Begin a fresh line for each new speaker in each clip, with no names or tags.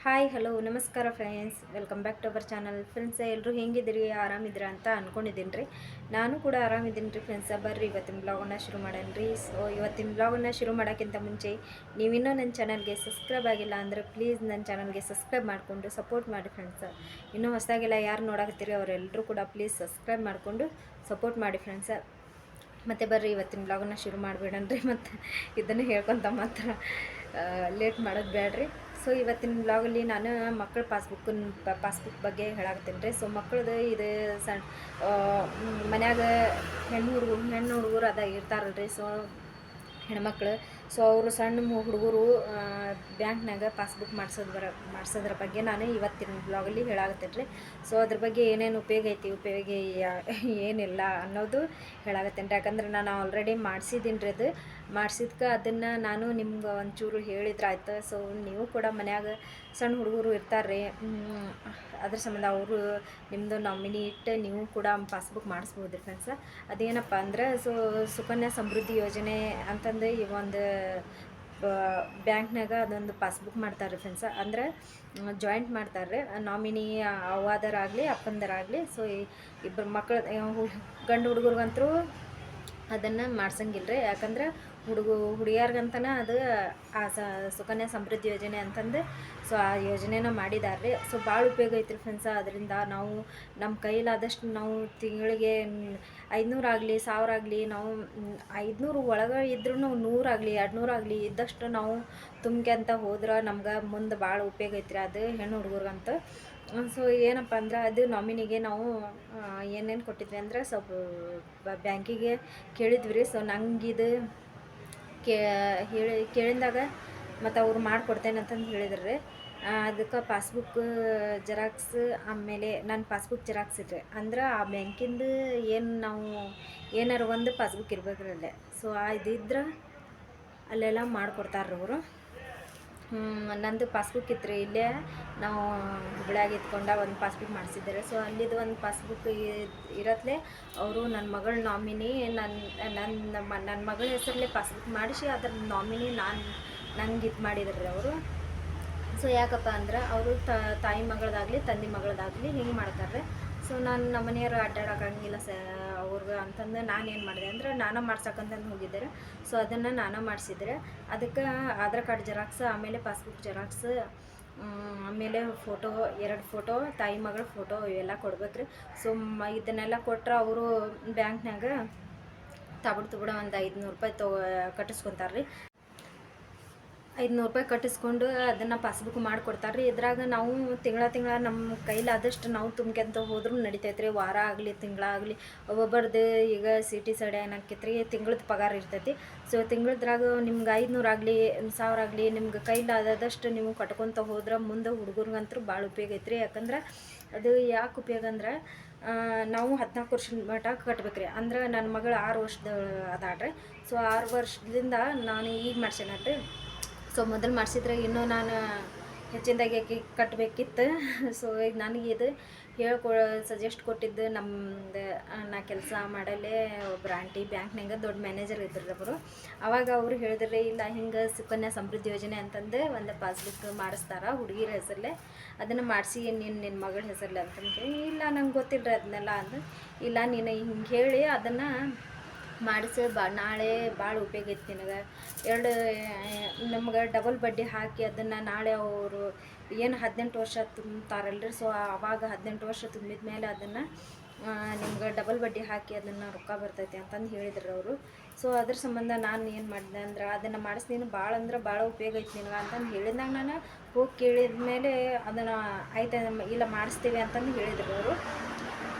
Hi hello ನಮಸ್ಕಾರ friends, welcome back to our channel. Friends, ಎಲ್ಲರೂ ಹೆಂಗಿದ್ದೀರಿ, ಆರಾಮಿದ್ದೀರಾ ಅಂತ ಅಂದ್ಕೊಂಡಿದ್ದೀನಿ ರೀ. ನಾನು ಕೂಡ ಆರಾಮಿದ್ದೀನಿ ರೀ ಫ್ರೆಂಡ್ಸ. ಬರ್ರಿ ಇವತ್ತಿನ ಬ್ಲಾಗನ್ನು ಶುರು ಮಾಡೋಣ ರೀ. ಸೊ ಇವತ್ತಿನ ಬ್ಲಾಗನ್ನು ಶುರು ಮಾಡೋಕ್ಕಿಂತ ಮುಂಚೆ ನೀವಿನ್ನೂ ನನ್ನ ಚಾನಲ್ಗೆ ಸಬ್ಸ್ಕ್ರೈಬ್ ಆಗಿಲ್ಲ ಅಂದರೆ ಪ್ಲೀಸ್ ನನ್ನ ಚಾನಲ್ಗೆ ಸಬ್ಸ್ಕ್ರೈಬ್ ಮಾಡಿಕೊಂಡು ಸಪೋರ್ಟ್ ಮಾಡಿ ಫ್ರೆಂಡ್ಸ. ಇನ್ನೂ ಹೊಸದಾಗೆಲ್ಲ ಯಾರು ನೋಡಾಕತ್ತೀರಿ ಅವರೆಲ್ಲರೂ ಕೂಡ ಪ್ಲೀಸ್ ಸಬ್ಸ್ಕ್ರೈಬ್ ಮಾಡಿಕೊಂಡು ಸಪೋರ್ಟ್ ಮಾಡಿ ಫ್ರೆಂಡ್ಸ. ಮತ್ತು ಬರ್ರಿ ಇವತ್ತಿನ ಬ್ಲಾಗನ್ನು ಶುರು ಮಾಡಿಬಿಡೋಣ್ರಿ. ಮತ್ತು ಇದನ್ನು ಹೇಳ್ಕೊತ ಮಾತ್ರ ಲೇಟ್ ಮಾಡೋದು ಬೇಡ್ರಿ. ಸೊ ಇವತ್ತಿನ ಬ್ಲಾಗಲ್ಲಿ ನಾನು ಮಕ್ಕಳ ಪಾಸ್ಬುಕ್ ಬಗ್ಗೆ ಹೇಳಾಕತ್ತೀನಿ ರೀ. ಸೊ ಮಕ್ಕಳದು ಇದು ಮನ್ಯಾಗ ಹೆಣ್ಣು ಹುಡುಗರು ಅದ ಇರ್ತಾರಲ್ರಿ. ಸೊ ಹೆಣ್ಮಕ್ಳು, ಸೊ ಅವರು ಸಣ್ಣ ಹುಡುಗರು ಬ್ಯಾಂಕ್ನಾಗ ಪಾಸ್ಬುಕ್ ಮಾಡಿಸೋದ್ರ ಬಗ್ಗೆ ನಾನು ಇವತ್ತಿನ ಬ್ಲಾಗಲ್ಲಿ ಹೇಳಾಕತ್ತೀನಿ ರೀ. ಸೊ ಅದ್ರ ಬಗ್ಗೆ ಏನೇನು ಉಪಯೋಗ ಐತಿ, ಉಪಯೋಗ ಏನಿಲ್ಲ ಅನ್ನೋದು ಹೇಳಾಕತ್ತೀನಿ ರೀ. ಯಾಕಂದ್ರೆ ನಾನು ಆಲ್ರೆಡಿ ಮಾಡಿಸಿದ್ದೀನಿ ರೀ. ಅದು ಮಾಡಿಸಿದ್ಕೆ ಅದನ್ನು ನಾನು ನಿಮ್ಗೆ ಒಂಚೂರು ಹೇಳಿದ್ರಾಯ್ತು. ಸೊ ನೀವು ಕೂಡ ಮನ್ಯಾಗ ಸಣ್ಣ ಹುಡುಗರು ಇರ್ತಾರೆ, ಅದ್ರ ಸಂಬಂಧ ಅವರು ನಿಮ್ಮದು ನಾಮಿನಿ ಇಟ್ಟು ನೀವು ಕೂಡ ಪಾಸ್ಬುಕ್ ಮಾಡಿಸ್ಬೋದು ರೀ ಫ್ರೆಂಡ್ಸ. ಅದೇನಪ್ಪ ಅಂದ್ರೆ ಸುಕನ್ಯಾ ಸಮೃದ್ಧಿ ಯೋಜನೆ ಅಂತಂದು ಒಂದು ಬ್ಯಾಂಕ್ನಾಗ ಅದೊಂದು ಪಾಸ್ಬುಕ್ ಮಾಡ್ತಾರೆ ರೀ ಫ್ರೆಂಡ್ಸ. ಅಂದ್ರೆ ಜಾಯಿಂಟ್ ಮಾಡ್ತಾರೆ ನಾಮಿನಿ ಅವ್ವಾದರಾಗಲಿ ಅಪ್ಪಂದರಾಗಲಿ. ಸೊ ಇಬ್ಬರು ಮಕ್ಕಳು ಗಂಡು ಹುಡುಗರಿಗಂತರೂ ಅದನ್ನು ಮಾಡ್ಸಂಗಿಲ್ಲ ರೀ. ಯಾಕಂದ್ರೆ ಹುಡುಗಿಯರ್ಗಂತನ ಅದು ಆ ಸುಕನ್ಯಾ ಸಮೃದ್ಧಿ ಯೋಜನೆ ಅಂತಂದು ಸೊ ಆ ಯೋಜನೆನ ಮಾಡಿದ್ದಾರೆ ರೀ. ಸೊ ಭಾಳ ಉಪಯೋಗ ಐತ್ರಿ ಫ್ರೆಂಡ್ಸ. ಅದರಿಂದ ನಾವು ನಮ್ಮ ಕೈಲಾದಷ್ಟು ನಾವು ತಿಂಗಳಿಗೆ 500 ಆಗಲಿ 1000 ಆಗಲಿ, ನಾವು 500 ಒಳಗೆ ಇದ್ರೂ 100 ಆಗಲಿ 200 ಆಗಲಿ ಇದ್ದಷ್ಟು ನಾವು ತುಂಬ್ಕೊಂತ ಹೋದ್ರೆ ನಮ್ಗೆ ಮುಂದೆ ಭಾಳ ಉಪಯೋಗ ಐತ್ರಿ ಅದು ಹೆಣ್ಣು ಹುಡುಗರ್ಗಂತ. ಸೊ ಏನಪ್ಪ ಅಂದ್ರೆ ಅದು ನಾಮಿನಿಗೆ ನಾವು ಏನೇನು ಕೊಟ್ಟಿದ್ವಿ ಅಂದ್ರೆ ಸ್ವಲ್ಪ ಬ್ಯಾಂಕಿಗೆ ಕೇಳಿದ್ವಿ ರೀ. ಸೊ ನಂಗಿದು ಕೇಳಿದಾಗ ಮತ್ತು ಅವ್ರು ಮಾಡಿಕೊಡ್ತೇನೆ ಅಂತಂದು ಹೇಳಿದ್ರು ರೀ. ಅದಕ್ಕೆ ಪಾಸ್ಬುಕ್ ಜೆರಾಕ್ಸ್, ಆಮೇಲೆ ನನ್ನ ಪಾಸ್ಬುಕ್ ಜೆರಾಕ್ಸ್ ಇದ್ರಿ ಅಂದ್ರೆ ಆ ಬ್ಯಾಂಕಿಂದು ಏನು ನಾವು ಏನಾರು ಒಂದು ಪಾಸ್ಬುಕ್ ಇರ್ಬೇಕ್ರಿ ಅಲ್ಲೇ. ಸೊ ಇದಿದ್ರೆ ಅಲ್ಲೆಲ್ಲ ಮಾಡಿಕೊಡ್ತಾರೆ ಅವರು. ನಂದು ಪಾಸ್ಬುಕ್ ಇತ್ತು ರೀ. ಇಲ್ಲೇ ನಾವು ಹುಬ್ಳ್ಯಾಗ ಇದ್ಕೊಂಡ ಒಂದು ಪಾಸ್ಬುಕ್ ಮಾಡಿಸಿದ್ದಾರೆ. ಸೊ ಅಲ್ಲಿದ್ದು ಒಂದು ಪಾಸ್ಬುಕ್ ಇರತ್ಲೆ ಅವರು ನನ್ನ ಮಗಳ ನಾಮಿನಿ ನನ್ನ ಮಗಳ ಹೆಸರಲ್ಲೇ ಪಾಸ್ಬುಕ್ ಮಾಡಿಸಿ ಅದ್ರ ನಾಮಿನಿ ನಂಗೆ ಇದು ಮಾಡಿದ್ರು ರೀ ಅವರು. ಸೊ ಯಾಕಪ್ಪ ಅಂದ್ರೆ ಅವರು ತಾಯಿ ಮಗಳದಾಗಲಿ ತಂದೆ ಮಗಳದಾಗಲಿ ಹಿಂಗೆ ಮಾಡ್ತಾರೆ. ಸೊ ನಮ್ಮ ಮನೆಯವರು ಅಡ್ಡಾಡೋಕ್ಕಾಗಂಗಿಲ್ಲ ಅವ್ರಿಗೆ ಅಂತಂದು ನಾನು ಏನು ಮಾಡಿದೆ ಅಂದ್ರೆ ನಾನು ಮಾಡ್ಸಕ್ಕಂತಂದು ಹೋಗಿದ್ದೆ. ಸೊ ಅದನ್ನು ನಾನು ಮಾಡಿಸಿದ್ರೆ ಅದಕ್ಕೆ ಆಧಾರ್ ಕಾರ್ಡ್ ಜೆರಾಕ್ಸ್, ಆಮೇಲೆ ಪಾಸ್ಬುಕ್ ಜೆರಾಕ್ಸ್, ಆಮೇಲೆ ಫೋಟೋ 2 ಫೋಟೋ, ತಾಯಿ ಮಗಳ ಫೋಟೋ ಇವೆಲ್ಲ ಕೊಡ್ಬೇಕ್ರಿ. ಸೊ ಇದನ್ನೆಲ್ಲ ಕೊಟ್ರೆ ಅವರು ಬ್ಯಾಂಕ್ನಾಗ ತಬಿಡ ಒಂದು 500 ರೂಪಾಯಿ ಕಟ್ಟಿಸ್ಕೊತಾರೆ ರೀ. 500 ರೂಪಾಯಿ ಕಟ್ಟಿಸ್ಕೊಂಡು ಅದನ್ನು ಪಾಸ್ಬುಕ್ ಮಾಡಿಕೊಡ್ತಾರೆ ರೀ. ಇದ್ರಾಗ ನಾವು ತಿಂಗಳ ನಮ್ಮ ಕೈಲಾದಷ್ಟು ನಾವು ತುಂಬ್ಕೊಂತ ಹೋದ್ರೂ ನಡಿತೈತೆ ರೀ. ವಾರ ಆಗಲಿ ತಿಂಗಳಾಗಲಿ ಒಬ್ಬೊಬ್ಬರದ್ದು ಈಗ ಸಿಟಿ ಸೈಡ್ ಏನಾಕೈತೆ ರೀ, ತಿಂಗಳದ ಪಗಾರ ಇರ್ತೈತಿ. ಸೊ ತಿಂಗಳದ್ರಾಗ ನಿಮ್ಗೆ 500 ಆಗಲಿ 1000 ಆಗಲಿ ನಿಮ್ಗೆ ಕೈಲಾದಷ್ಟು ನೀವು ಕಟ್ಕೊತ ಹೋದ್ರೆ ಮುಂದೆ ಹುಡುಗರ್ಗಂತೂ ಭಾಳ ಉಪಯೋಗ ಐತ್ರಿ. ಯಾಕಂದ್ರೆ ಅದು ಯಾಕೆ ಉಪಯೋಗ ಅಂದ್ರೆ ನಾವು 14 ವರ್ಷದ ಮಟ್ಟ ಕಟ್ಬೇಕ್ರಿ. ಅಂದ್ರೆ ನನ್ನ ಮಗಳು 6 ವರ್ಷದ ಅದಾಡ್ರಿ. ಸೊ 6 ವರ್ಷದಿಂದ ನಾನು ಈಗ ಮಾಡ್ಸೇನಲ್ರಿ. ಸೊ ಮೊದಲು ಮಾಡಿಸಿದ್ರೆ ಇನ್ನೂ ನಾನು ಹೆಚ್ಚಿನದಾಗಿ ಕಟ್ಟಬೇಕಿತ್ತು. ಸೊ ಈಗ ನನಗೆ ಇದು ಸಜೆಸ್ಟ್ ಕೊಟ್ಟಿದ್ದು ನಮ್ಮದು ನಾ ಕೆಲಸ ಮಾಡಲ್ಲೇ ಒಬ್ಬರು ಆಂಟಿ ಬ್ಯಾಂಕ್ನಾಗ ದೊಡ್ಡ ಮ್ಯಾನೇಜರ್ ಇದ್ದರು ಅವರು. ಅವಾಗ ಅವರು ಹೇಳಿದ್ರಿ, ಇಲ್ಲ ಹಿಂಗೆ ಸುಕನ್ಯಾ ಸಮೃದ್ಧಿ ಯೋಜನೆ ಅಂತಂದು ಒಂದು ಪಾಸ್ಬುಕ್ ಮಾಡಿಸ್ತಾರೆ ಹುಡುಗಿರ ಹೆಸರಲ್ಲೇ, ಅದನ್ನು ಮಾಡಿಸಿ ನಿನ್ನ ಮಗಳ ಹೆಸರಲ್ಲೇ ಅಂತಂದ್ರೆ, ಇಲ್ಲ ನಂಗೆ ಗೊತ್ತಿಲ್ಲ ಅದನ್ನೆಲ್ಲ ಅಂದು. ಇಲ್ಲ ನೀನು ಹಿಂಗೆ ಹೇಳಿ ಅದನ್ನು ಮಾಡಿಸಿ ನಾಳೆ ಭಾಳ ಉಪಯೋಗ ಐತಿ ನಿನಗೆ. ನಮ್ಗೆ ಡಬಲ್ ಬಡ್ಡಿ ಹಾಕಿ ಅದನ್ನು ನಾಳೆ ಅವರು ಏನು 18 ವರ್ಷ ತುಂಬ್ತಾರಲ್ರಿ. ಸೊ ಆವಾಗ 18 ವರ್ಷ ತುಂಬಿದ ಮೇಲೆ ಅದನ್ನು ನಿಮ್ಗೆ ಡಬಲ್ ಬಡ್ಡಿ ಹಾಕಿ ಅದನ್ನು ರೊಕ್ಕ ಬರ್ತೈತಿ ಅಂತಂದು ಹೇಳಿದ್ರು ಅವರು. ಸೊ ಅದ್ರ ಸಂಬಂಧ ನಾನು ಏನು ಮಾಡಿದೆ ಅಂದ್ರೆ ಅದನ್ನು ಮಾಡಿಸ್ತೀನಿ, ಭಾಳ ಅಂದ್ರೆ ಭಾಳ ಉಪಯೋಗ ಐತಿ ನಿನಗೆ ಅಂತಂದು ಹೇಳಿದಾಗ ನಾನು ಹೋಗಿ ಕೇಳಿದ ಮೇಲೆ ಅದನ್ನು ಆಯ್ತು ಇಲ್ಲ ಮಾಡಿಸ್ತೀವಿ ಅಂತಂದು ಹೇಳಿದ್ರು ಅವರು.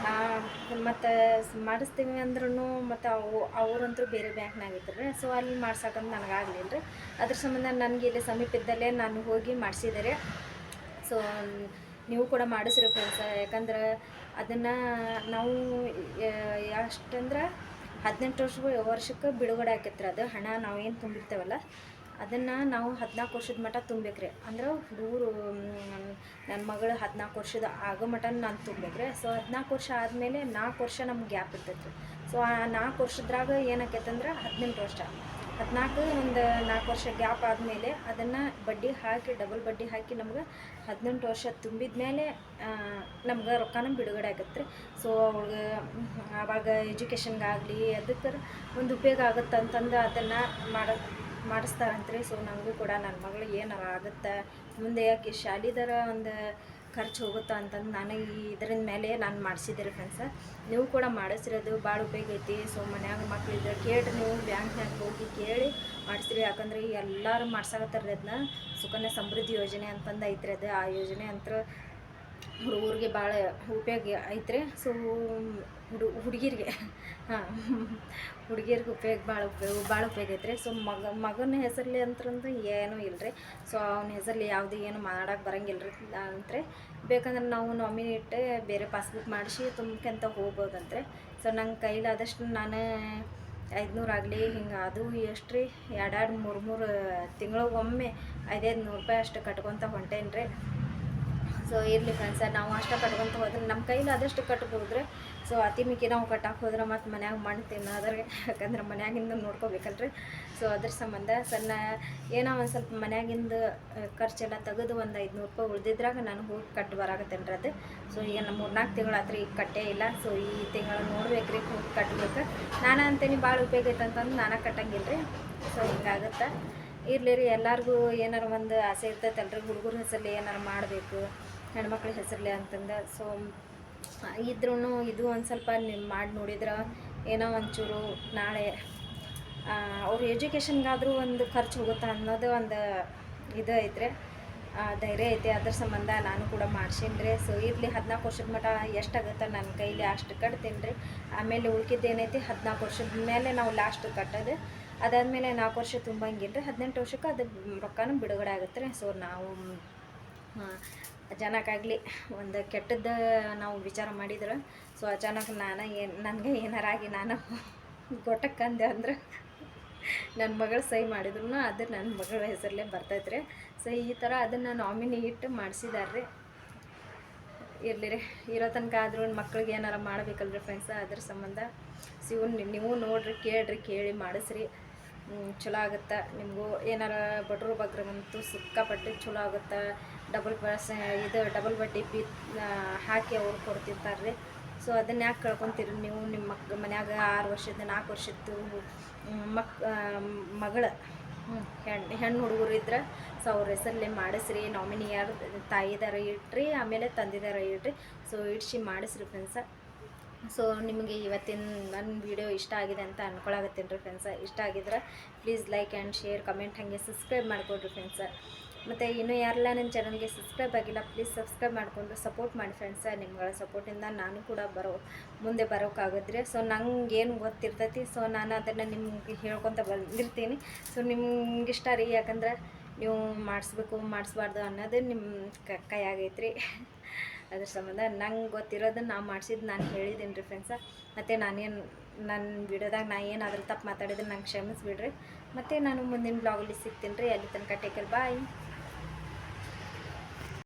ಮತ್ತು ಮಾಡಿಸ್ತೀವಿ ಅಂದ್ರೂ ಮತ್ತು ಅವರಂತೂ ಬೇರೆ ಬ್ಯಾಂಕ್ನಾಗ ಇದ್ರು. ಸೊ ಅಲ್ಲಿ ಮಾಡ್ಸಕ್ಕಂತ ನನಗಾಗಲಿಲ್ಲ ರೀ. ಅದ್ರ ಸಂಬಂಧ ನನಗೆ ಇಲ್ಲಿ ಸಮೀಪದಲ್ಲೇ ನಾನು ಹೋಗಿ ಮಾಡಿಸಿದ್ದಾರೆ. ಸೊ ನೀವು ಕೂಡ ಮಾಡಿಸ್ರಿ ಫ್ರೆಂಡ್ಸ. ಯಾಕಂದ್ರೆ ಅದನ್ನು ನಾವು ಎಷ್ಟಂದ್ರೆ 18 ವರ್ಷಕ್ಕೆ ಬಿಡುಗಡೆ ಆಕೈತ್ರಿ. ಅದು ಹಣ ನಾವೇನು ತುಂಬಿರ್ತೇವಲ್ಲ ಅದನ್ನು ನಾವು 14 ವರ್ಷದ ಮಟ್ಟ ತುಂಬೇಕ್ರಿ. ಅಂದ್ರೆ ಹುಡುಗರು ನನ್ನ ಮಗಳು 14 ವರ್ಷದ ಆಗೋ ಮಟ್ಟ ನಾನು ತುಂಬೇಕ್ರಿ. ಸೊ 14 ವರ್ಷ ಆದಮೇಲೆ 4 ವರ್ಷ ನಮ್ಗೆ ಗ್ಯಾಪ್ ಇರ್ತೈತೆ ರೀ. ಸೊ ಆ 4 ವರ್ಷದ್ರಾಗ ಏನಾಕೈತೆ ಅಂದ್ರೆ 18 ವರ್ಷ 14 ಒಂದು 4 ವರ್ಷ ಗ್ಯಾಪ್ ಆದಮೇಲೆ ಅದನ್ನು ಬಡ್ಡಿ ಹಾಕಿ ಡಬಲ್ ಬಡ್ಡಿ ಹಾಕಿ ನಮ್ಗೆ 18 ವರ್ಷ ತುಂಬಿದ ಮೇಲೆ ನಮ್ಗೆ ರೊಕ್ಕನ ಬಿಡುಗಡೆ ಆಗುತ್ತೆ ರೀ. ಸೊ ಅವಳಿಗೆ ಆವಾಗ ಎಜುಕೇಷನ್ಗಾಗಲಿ ಅದಕ್ಕೆ ಒಂದು ಉಪಯೋಗ ಆಗುತ್ತೆ ಅಂತಂದು ಅದನ್ನು ಮಾಡಿಸ್ತಾರಂತ್ರಿ. ಸೊ ನನಗೂ ಕೂಡ ನನ್ನ ಮಗಳಿಗೆ ಏನಾರ ಆಗುತ್ತೆ ಮುಂದೆ ಯಾಕೆ ಶಾಲಿದರ ಒಂದು ಖರ್ಚು ಹೋಗುತ್ತಾ ಅಂತಂದು ನಾನು ಇದರಿಂದ ಮೇಲೆ ನಾನು ಮಾಡಿಸಿದ್ದೆ ರೀ ಫ್ರೆಂಡ್ಸ. ನೀವು ಕೂಡ ಮಾಡಿಸಿರೋದು ಭಾಳ ಉಪಯೋಗ ಐತಿ. ಸೊ ಮನ್ಯಾಗ ಮಕ್ಳಿದ್ರೆ ಕೇಳ್ರಿ, ನೀವು ಬ್ಯಾಂಕ್ನಾಗ ಹೋಗಿ ಕೇಳಿ ಮಾಡಿಸ್ರಿ. ಯಾಕಂದ್ರೆ ಎಲ್ಲರೂ ಮಾಡ್ಸಾಕತ್ತಾರ್ರಿ ಅದನ್ನ. ಸುಕನ್ಯಾ ಸಮೃದ್ಧಿ ಯೋಜನೆ ಅಂತಂದು ಐತ್ರಿ ಅದು. ಆ ಯೋಜನೆ ಅಂತ ಹುಡುಗರಿಗೆ ಭಾಳ ಉಪಯೋಗ ಐತ್ರಿ. ಸೊ ಹುಡುಗಿರಿಗೆ ಹುಡುಗಿಯರಿಗೆ ಭಾಳ ಉಪಯೋಗ ಐತ್ರಿ. ಸೊ ಮಗನ ಹೆಸರಲ್ಲಿ ಅಂತಂದು ಏನೂ ಇಲ್ಲರಿ. ಸೊ ಅವನ ಹೆಸರಲ್ಲಿ ಯಾವುದೇ ಏನು ಮಾಡೋಕೆ ಬರಂಗಿಲ್ಲ ರೀ ಅಂತ್ರೆ. ಬೇಕಂದ್ರೆ ನಾವು ನಾಮಿನಿ ಇಟ್ಟು ಬೇರೆ ಪಾಸ್ಬುಕ್ ಮಾಡಿಸಿ ತುಂಬ್ಕೊಂತ ಹೋಗ್ಬೋದಂತ್ರಿ. ಸೊ ನಂಗೆ ಕೈಲಾದಷ್ಟು ನಾನು 500 ಆಗಲಿ ಹಿಂಗೆ ಅದು ಎಷ್ಟು ರೀ 2-3 ತಿಂಗಳಿಗೊಮ್ಮೆ 500 ರೂಪಾಯಿ ಅಷ್ಟು ಕಟ್ಕೊತ ಹೊಂಟೇನಿ ರೀ. ಸೊ ಇರಲಿ ಫ್ರೆಂಡ್ಸ, ನಾವು ಅಷ್ಟು ಕಟ್ಕೊತ ಹೋದ್ರೆ ನಮ್ಮ ಕೈಲಿ ಆದಷ್ಟು ಕಟ್ಬೋದ್ರಿ. ಸೊ ಅತಿ ಮಿಕ್ಕಿ ನಾವು ಕಟ್ಟಕ್ಕೆ ಹೋದ್ರೆ ಮತ್ತು ಮನ್ಯಾಗ ಮಣ್ಣು ತಿನ್ನೋದ್ರಿ. ಯಾಕಂದ್ರೆ ಮನ್ಯಾಗಿಂದ ನೋಡ್ಕೋಬೇಕಲ್ರಿ. ಸೊ ಅದ್ರ ಸಂಬಂಧ ಸಣ್ಣ ಏನೋ ಒಂದು ಸ್ವಲ್ಪ ಮನ್ಯಾಗಿಂದ ಖರ್ಚೆಲ್ಲ ತೆಗೆದು ಒಂದು 500 ರೂಪಾಯಿ ಉಳಿದಿದ್ರಾಗ ನಾನು ಹೋಗಿ ಕಟ್ಟಿ ಬರಾಕತ್ತೇನೆ ರೀ ಅದು. ಸೊ ಈಗ ನಮ್ಮ 3-4 ತಿಂಗಳಾತ್ರಿ ಈಗ ಕಟ್ಟೇ ಇಲ್ಲ. ಸೊ ಈ ತಿಂಗಳು ನೋಡ್ಬೇಕು ರೀ, ಹೋಗಿ ಕಟ್ಬೇಕು. ನಾನು ಅಂತೇನಿ ಭಾಳ ಉಪಯೋಗ ಐತೆ ಅಂತಂದು ನಾನು ಕಟ್ಟಂಗಿಲ್ಲ ರೀ. ಸೊ ಹಿಂಗಾಗುತ್ತೆ. ಇರಲಿ ರೀ, ಎಲ್ಲರಿಗೂ ಏನಾರು ಒಂದು ಆಸೆ ಇರ್ತೈತಲ್ರಿ, ಹುಡುಗರ ಹೆಸರಲ್ಲಿ ಏನಾರು ಮಾಡಬೇಕು ಹೆಣ್ಮಕ್ಳ ಹೆಸರಲ್ಲಿ ಅಂತಂದು. ಸೊ ಇದ್ರೂ ಇದು ಒಂದು ಸ್ವಲ್ಪ ನೀವು ಮಾಡಿ ನೋಡಿದ್ರೆ ಏನೋ ಒಂಚೂರು ನಾಳೆ ಅವ್ರ ಎಜುಕೇಷನ್ಗಾದರೂ ಒಂದು ಖರ್ಚು ಹೋಗುತ್ತಾ ಅನ್ನೋದು ಒಂದು ಇದು ಐತ್ರಿ, ಧೈರ್ಯ ಐತೆ. ಅದ್ರ ಸಂಬಂಧ ನಾನು ಕೂಡ ಮಾಡ್ಸೀನಿ ರೀ. ಸೊ ಇರಲಿ, 14 ವರ್ಷದ ಮಟ್ಟ ಎಷ್ಟಾಗುತ್ತೆ ನನ್ನ ಕೈಲಿ ಅಷ್ಟು ಕಟ್ತೀನಿ ರೀ. ಆಮೇಲೆ ಉಳ್ಕಿದ್ದೇನೈತಿ 14 ವರ್ಷದ ಮೇಲೆ ನಾವು ಲಾಸ್ಟ್ ಕಟ್ಟೋದು. ಅದಾದಮೇಲೆ 4 ವರ್ಷ ತುಂಬಂಗಿಲ್ಲ ರೀ. 18 ವರ್ಷಕ್ಕೆ ಅದು ರೊಕ್ಕನೂ ಬಿಡುಗಡೆ ಆಗುತ್ತೆ ರೀ. ಸೊ ನಾವು ಅಚಾನಕ್ಕಾಗಲಿ ಒಂದು ಕೆಟ್ಟದ್ದು ನಾವು ವಿಚಾರ ಮಾಡಿದ್ರೆ, ಸೊ ಅಚಾನಕ್ ನನಗೆ ಏನಾರಾಗಿ ನಾನು ಗೊಟ್ಟಕ್ಕಂದೆ ಅಂದ್ರೆ ನನ್ನ ಮಗಳು ಸಹಿ ಮಾಡಿದ್ರು ಅದು ನನ್ನ ಮಗಳ ಹೆಸರಲ್ಲೇ ಬರ್ತೈತೆ. ಸೊ ಈ ಥರ ಅದನ್ನು ನಾಮಿನಿ ಇಟ್ಟು ಮಾಡಿಸಿದಾರೆ ರೀ. ಇರಲಿ ರೀ, ಇರೋ ತನಕ ಆದ್ರೂ ಮಕ್ಳಿಗೆ ಏನಾರ ಮಾಡಬೇಕಲ್ರಿ ಫ್ರೆಂಡ್ಸ. ಅದ್ರ ಸಂಬಂಧ ನೀವು ನೋಡಿರಿ, ಕೇಳಿ ಮಾಡಿಸ್ರಿ. ಚಲೋ ಆಗುತ್ತೆ. ನಿಮಗೂ ಏನಾರ ಬಡ್ರು ಬಗ್ರಂತೂ ಸಿಕ್ಕಾಪಟ್ಟೆ ಚಲೋ ಆಗುತ್ತೆ. ಡಬಲ್ ಬಡ್ಡಿ ಹಾಕಿ ಅವ್ರು ಕೊಡ್ತಿರ್ತಾರೆ ರೀ. ಸೊ ಅದನ್ನ ಯಾಕೆ ಕಳ್ಕೊತೀರಿ ನೀವು? ನಿಮ್ಮ ಮನ್ಯಾಗ 6 ವರ್ಷದ 4 ವರ್ಷದ್ದು ಮಗಳು ಹೆಣ್ಣು ಹುಡುಗರು ಇದ್ರೆ ಸೊ ಅವ್ರ ಹೆಸರಲ್ಲೇ ಮಾಡಿಸ್ರಿ. ನಾಮಿನಿ ಯಾರು ತಾಯಿದಾರ ಇಟ್ರಿ, ಆಮೇಲೆ ತಂದಿದಾರ ಇಡ್ರಿ. ಸೊ ಇಡ್ಸಿ ಮಾಡಿಸ್ರಿ ಫ್ರೆಂಡ್ಸ. ಸೊ ನಿಮಗೆ ಇವತ್ತಿನ ನನ್ನ ವಿಡಿಯೋ ಇಷ್ಟ ಆಗಿದೆ ಅಂತ ಅಂದ್ಕೊಳಕತ್ತೀನಿ ರೀ ಫ್ರೆಂಡ್ಸ. ಇಷ್ಟ ಆಗಿದ್ರೆ please like and share, comment, ಹಾಗೆ ಸಬ್ಸ್ಕ್ರೈಬ್ ಮಾಡಿಕೊಡ್ರಿ ಫ್ರೆಂಡ್ಸ. ಮತ್ತು ಇನ್ನೂ ಯಾರೆಲ್ಲ ನನ್ನ ಚಾನಲ್ಗೆ ಸಬ್ಸ್ಕ್ರೈಬ್ ಆಗಿಲ್ಲ ಪ್ಲೀಸ್ ಸಬ್ಸ್ಕ್ರೈಬ್ ಮಾಡಿಕೊಂಡು ಸಪೋರ್ಟ್ ಮಾಡಿ ಫ್ರೆಂಡ್ಸ. ನಿಮ್ಗಳ ಸಪೋರ್ಟಿಂದ ನಾನು ಕೂಡ ಮುಂದೆ ಬರೋಕ್ಕಾಗದ್ರಿ. ಸೊ ನಂಗೆ ಏನು ಗೊತ್ತಿರ್ತೈತಿ, ಸೊ ನಾನು ಅದನ್ನು ನಿಮ್ಗೆ ಹೇಳ್ಕೊತ ಬಂದಿರ್ತೀನಿ. ಸೊ ನಿಮ್ಗೆ ಇಷ್ಟ ರೀ, ಯಾಕಂದ್ರೆ ನೀವು ಮಾಡಿಸ್ಬಾರ್ದು ಅನ್ನೋದು ನಿಮ್ಮ ಕೈಯಾಗೈತ್ರಿ. ಅದ್ರ ಸಂಬಂಧ ನಂಗೆ ಗೊತ್ತಿರೋದನ್ನು ನಾವು ಮಾಡಿಸಿದ್ದು ನಾನು ಹೇಳಿದ್ದೀನಿ ರೀ ಫ್ರೆಂಡ್ಸ. ಮತ್ತು ನನ್ನ ವಿಡಿಯೋದಾಗ ಏನಾದರೂ ತಪ್ಪು ಮಾತಾಡಿದ್ರೆ ನಂಗೆ ಕ್ಷಮಿಸ್ಬಿಡ್ರಿ. ಮತ್ತು ನಾನು ಮುಂದಿನ ಬ್ಲಾಗಲ್ಲಿ ಸಿಗ್ತೀನಿ ರೀ. ಅಲ್ಲಿ ತನಕ ಟೇಕ್ ಕೇರ್, ಬಾಯ್.